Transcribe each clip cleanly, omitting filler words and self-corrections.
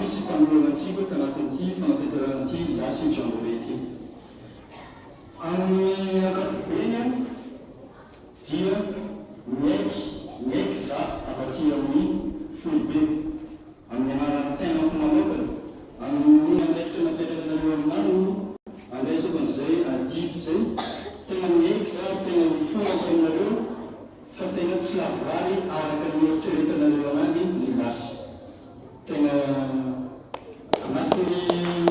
misy mpanoloanantsika tanatin'ity fanatanterahana-ty lasy jamboree ty amin'ny ankapobeny dia mieky za afaty amin'ny folobe amin'ny anaran'ny tenako manokana amin'ny andraikitra napetraka nareo aminany andraisako an'izay adidy zay tena mieky za tena mifonako aminareo fa tena tsy lavorary araka ny eritreretanareo ananjy ny lasy tena anatin'ny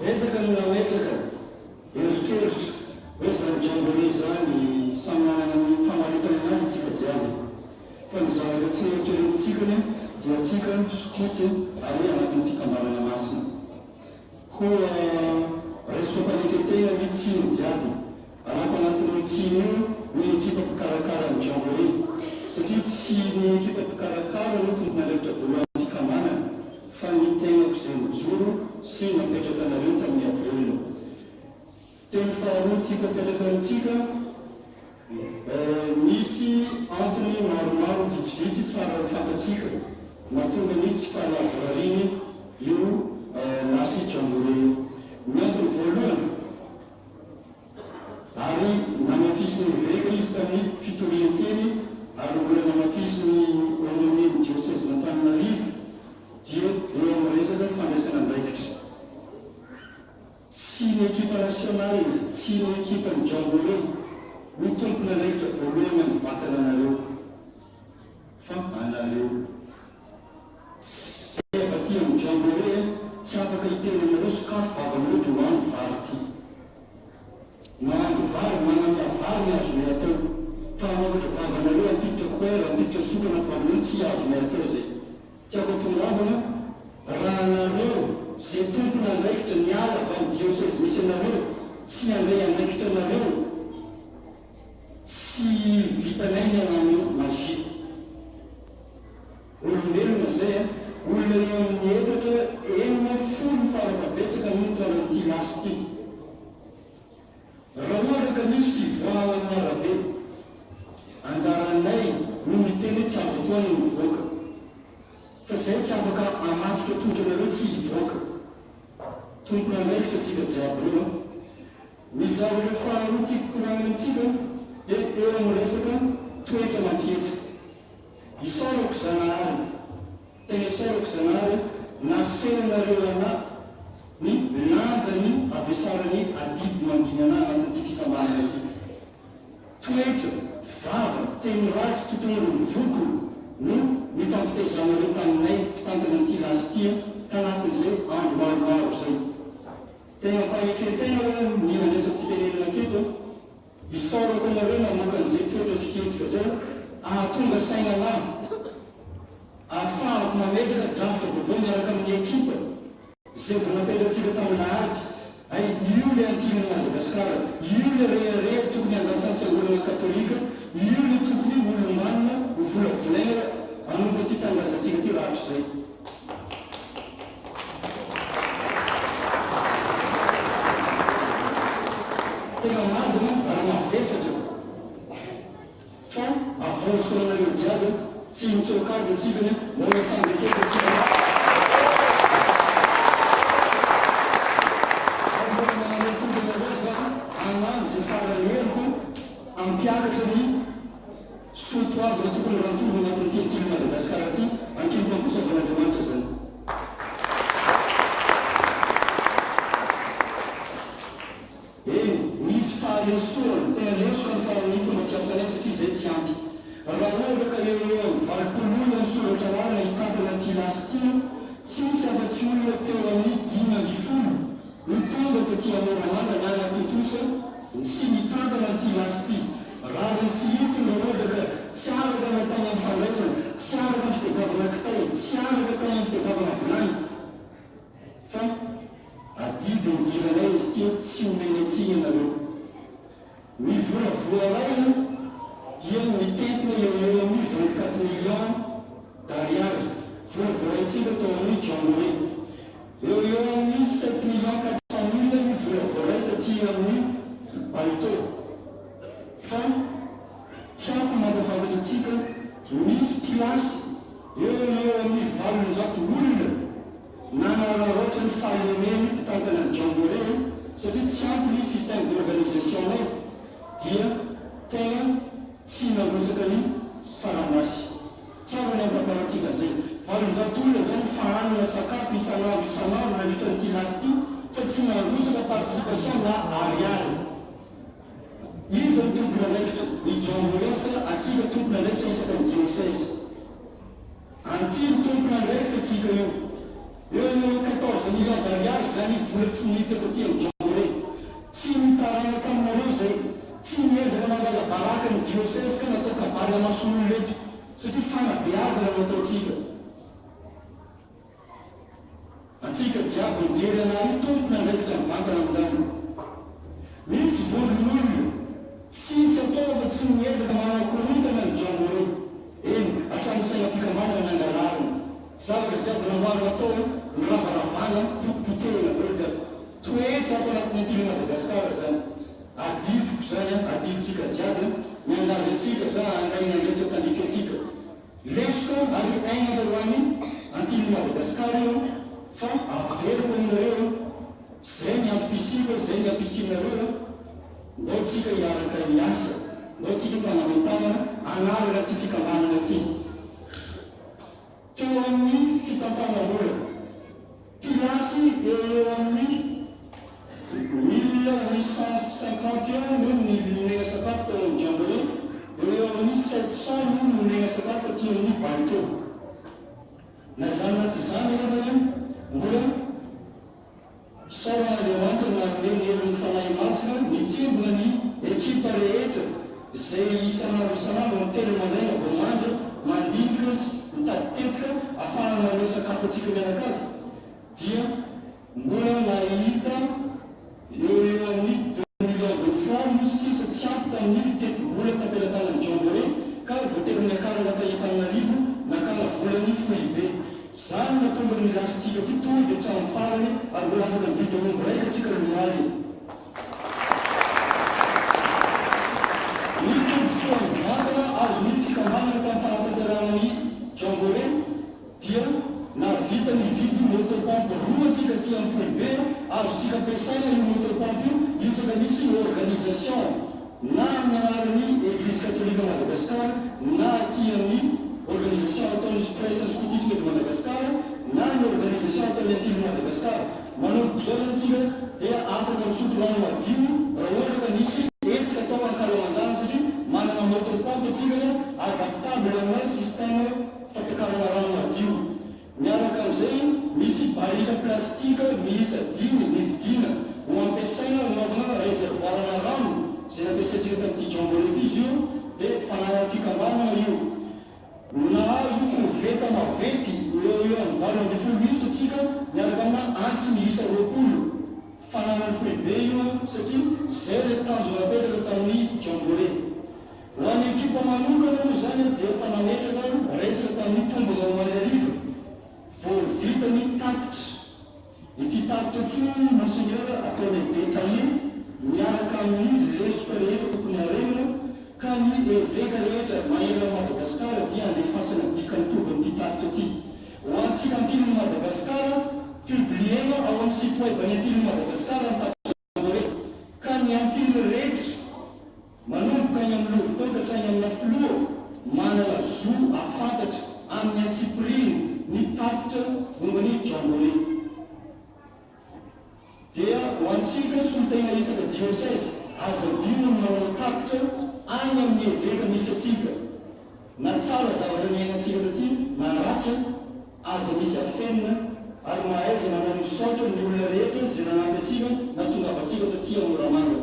etsaka no nametraka eritreritra hoe zany jamboree zany samy manana ny famaritana anazy tsika jiaby fa ny zavatra tsy eritreretitsikany dia tsika sokoty ary anatin'ny fikambanana masina koa resiko mpanetetena ny tsino jiaby anako anatin'ny tsino io ny ekipa mpikarakara ny jamboree satria tsy ny ekipa mpikarakara no tompony aleitra voalohany fikambanana fa ny tenako zay mijoro sy napetraka anareo tamin'ny avril teny faharoa tiako apetraka antsika misy antony maromaro vitsivitsy tsara fantatsika mahatonga ny tsy fahalavorariny io lasy jamboree ny antony voalohany ary namafisiny veka izy tamin'ny fitorianteny ary mbola namafisiny oloneny diocese n'Antananarivo dia eo amin'ny resaka fandraisana andraikitra tsy ny ekipa nasionaly tsy ny ekipa ny jamboree ny tompony andraikitra voalohany amin'ny vatana anareo fa anareo zay efa ty amin'ny jamboree tsy afaka hiteny anareo sokafo vavanareo dia mahandro vary ty mahandro vary manana vary ny azonay atao fa mamatra vavanareo ampiditra koera ampiditra sokana vavanareo tsy azonay atao zay tiako tonavana raha anareo zay tompony andraikitra niala avy amin'ny diocese misy anareo tsy andray andraikitra anareo tsy vitanay ny anano magie olombelona zay olona eo amin'ny efatra enina folo farafabetsaka notoanan'ity lasy ty raha oharaka misy fivoahana amin'ny arabe anjaranay no miteny tsy azo toany mivoaka fa zay tsy afaka amatotra tondranareo tsy hivoaka tompony andraikitra tsika jiaby reo ny zavatra faharoa tiako koragnina amitsika dia eo amin'ny resaka toetra mampietsika isaorako zanahary tena isaorako zanahary nasenanareo ana ny lanjany avesarany adidy mandiny ana anatin'ity fikambanana ty toetra vava teny ratsy tontolo voko no mifampitezanareo taminay mpitantana an'ity lasy tia tanatin'izay andro maromaro zay tena mpahetretena hoe ny andraisaky fitenenana keto isaorako anareo namokan'izay toetra sy fietsika zay ahatonga sainana ahafahako mametraka drafitra vaovao miaraka amin'ny ekipa zay vao napetratsika tamin'ny ady ay io le antiliny Madagasikara io le reare tokony andrasantsy olona katolika io le tokony olomanina volavolaina anombo ty tangazatsika ty ratro zay tena mazina ary mavesatra fa avosiko anareo jiaby tsy mitsokady atsikany mola sandrakety atsika ananzy faraneriko ampiakatra ny sotoavina tokony rantovo anatin'ity antily Madagasikara ty ankiloko ampisaovan'Andriamanitra zany eny misy faharesorany tena lesoko ny faran'ny fomba fiasanay satria zay tsy ampy raha oharaka eo amin'ny valopoloina ny soratra marina hitantana ty lasy ty tsy misy afa-tsy olona teo amin'ny 10 ny tonga taty amoramana na anatotosa sy mitantana ty lasy ty raha ny sy hitsy no oharaka tsy araka natany amin'ny fandraisana tsy araka ny fitadiavana kitay tsy araka tany amin'ny fitadiavana vilany fa adidy ny diranay izy tia tsy omeny atsiny anareo ny volavoaray dia mitentina eo amin'ny 24 millions d'ariary volavoaraitsika tao amin'ny jamboree eo amin'ny 7 millions 400 000 ny volavoaray taty amin'ny palito fa tiako mampafantatratsika misy pilasy eo amin'ny valonjato olona nanararoatra ny fahalemeny mpitankana ny jambore satria tsy ampy ny système d'organisation ao dia tegna tsy nandrotsaka ny salamasy tsara ny ampataratsika zay valonjato olona zany fahanana sakafo isanandro nandritra nyty lasy ty fa tsy nandrotsaka participation na ariary izy ny tompona andraikitra ny jambore sa atsika tompona andraikitra isaka ny diocèse antily tompona andraikitra atsika io eo 14 millions d'ariary zany vola tsy niditra taty amin'ny jambore tsy mitarana taminareo zay tsy miezaka mangala baraka ny diocèse ka natao kabary masonolo reto satria fanabeazana nataotsika atsika jiaby mijery anay tompona andraikitra mivantana amin'izany misy volon'olona tsisy ataova tsy miezaka manakorontana ny jambore eny hatramy saina-pikambanana nangalarina zavatra jiaby namboarina atao miravarafana potipotehana reo jiaby toetra atao anatin'ny antily Madagasikara zany adidiko zany adiditsika jiaby miangavy atsika za angaina andraikitra tandrify atsika lesoka ary aina hoany antily Madagasikara io fa averiko aminareo zay ny antopisiko zay ny ampisinareo ndao tsika hiaraka hiasa ndao tsika fanametana anarana ty fikambanana ty teo amin'ny fitampanambola pilasy eo amin'ny 1851 no nilonena sakafo tao amin'ny jambore eo amin'ny 700 no nilonena sakafo taty amin'ny balto na zany na tsy zany anavany mbola saorana leoantra naromeny herin'ny fanahy masina mitsembona ny ekipa rehetra zay isanandro ny telo mandraina vao mandra mandinika mitady tetika ahafahana hoe sakafo atsika mianakavy dia mbola nahita eo amin'ny 2 millions de francs no sisa tsy ampy tamin'ny teti-bola tampelatanany jambore ka voatery ny akarana tahitanarivo nakana volany foibe zany natonga ny lasitsika ty toy dia trano farany ary mbola afaka mividy omby raika atsika lomaly ny tombotsoa mivantana azo ny fikambanana tamin'ny fanatanterahany jambore dia navita ny vidy motopompe roa atsika ty amin'ny foibe azo tsika ampiasaina io motopompe io isaka misy organisation na amin'ny anarany église catholique Madagasikara na ty amin'ny organisation ataony frères et scoutisme de Madagascar na ny organisation ataony antily Madagasikara manomboka zao zany tsika dia afaka misotro rano madio raha ohatra ka nisy etsika atao ankalamanjana satria manana motopompe atsika adaptable amin'ny système fampiakarana rano madio miaraka amin'izay misy barika plastika miisa 10 mividina ho ampiasaina naovana réservoirana rano zay nampiasaintsika tamin'ity jambore ty izy io dia fanahy fikambanana io nahazo koveta mavety eo amin'ny 20 misy atsika miaraka amina antsy miisa 20 fananany foibe io satria zay le tanjona apetraka tamin'ny jambore ho any ekipa manokana moa zany dia fanametraka resaka tamin'ny tombona mariariva vao vita ny tatitra ity tatitra ty monseigneur ataony détaillé miaraka amin'ny lesoka rehetra tokony arenina ka ny eveka rehetra mahery Madagasikara dia andefasana dikany tovanyity tatitra ty ho antsika antily Madagasikara publiena ao amin'ny site web any antily Madagasikara ny tatitra jambore ka ny antily rehetra manomboka any amin'ny loviton ka hatrany amina filoha manana zo afantatra amin'ny antsipiriny ny tatitra mombany jambore dia ho antsika solotena isaka diocèse aza dino manao tatitra any amin'ny eveka misy atsika na tsara zavatra ny ainatsika taty na ratsy aza misy afenina ary mahaiza manao misaotra ny olona rehetra zay nanampy atsika na tonga avatsika taty amin'ny ramanga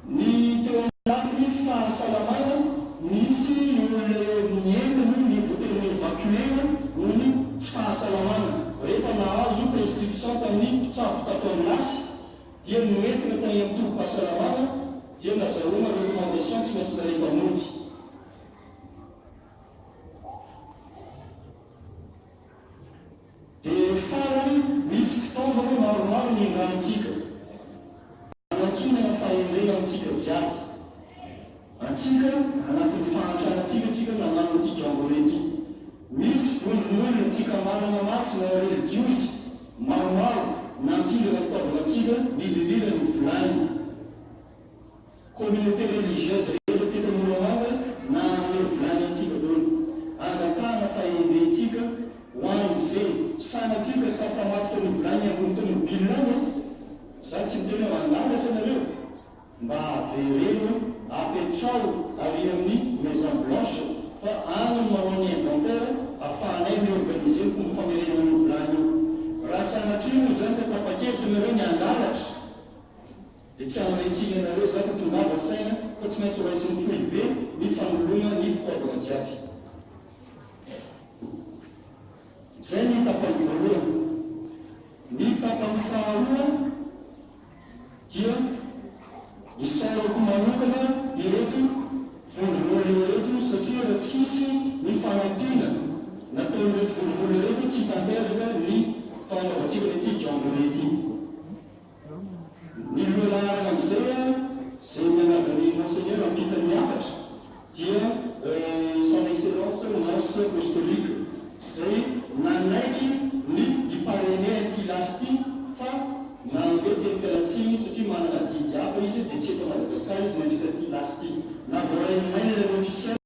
ny teo amin'ny lafiny fahasalamana misy olona mientana ny voatery ny évacuena noho ny tsy fahasalamana rehefa nahazo prescription tamin'ny mpitsabo tato amin'ny lasy dia noentina tany amin'ny tombo-pahasalamana dia nazahoana recommandation tsy maintsy narehefa mody dia farany misy fitaovana maromaro ny indranontsika anakinana fahendrena amintsika jiaby antsika anatin'ny fahantranatsika tsika nanano fanana masina religiosy maromaro nampilana fitaovanatsika bibibila ny volany communauté religieuse rehetra tetan'olomanga na le volany antsika dolo angatahana fahendrentsika ho an'izay sanatrika tafamatotra ny volany ambony tomobilany za tsy mitena mangalatra nareo mba avereno apetrao ary amin'ny maison blanche fa any manao ny inventaire afahanay miorganize ny fomba famerenana ny volany io raha sanatrino zany ka tapa-kevitra nareo ny angalatra dia tsy amarentsiny anareo za fa tongava saina fa tsy maintsy hoaisin'ny fohy be ny fanolona ny fitaovana jiaby zay ny tapany voalohany ny tapany faharoa dia isarako manokana ireto vondron'olona ireto satria raha tsisy ny fanampiana nataon'ireto vondron'olona ireto tsy tanteraka ny fanaovantsika lety jamborety ny lohalarana amin'izay zay mianavany monseigneur ampitany afatra dia son excellence nance apostolique zay nanaiky ny iparene ty lasty fa nange teny fialatsiny satria manana didy hafa izy dia tsy eto Madagasikara izy nandritra ty lasty na voaray mail officiel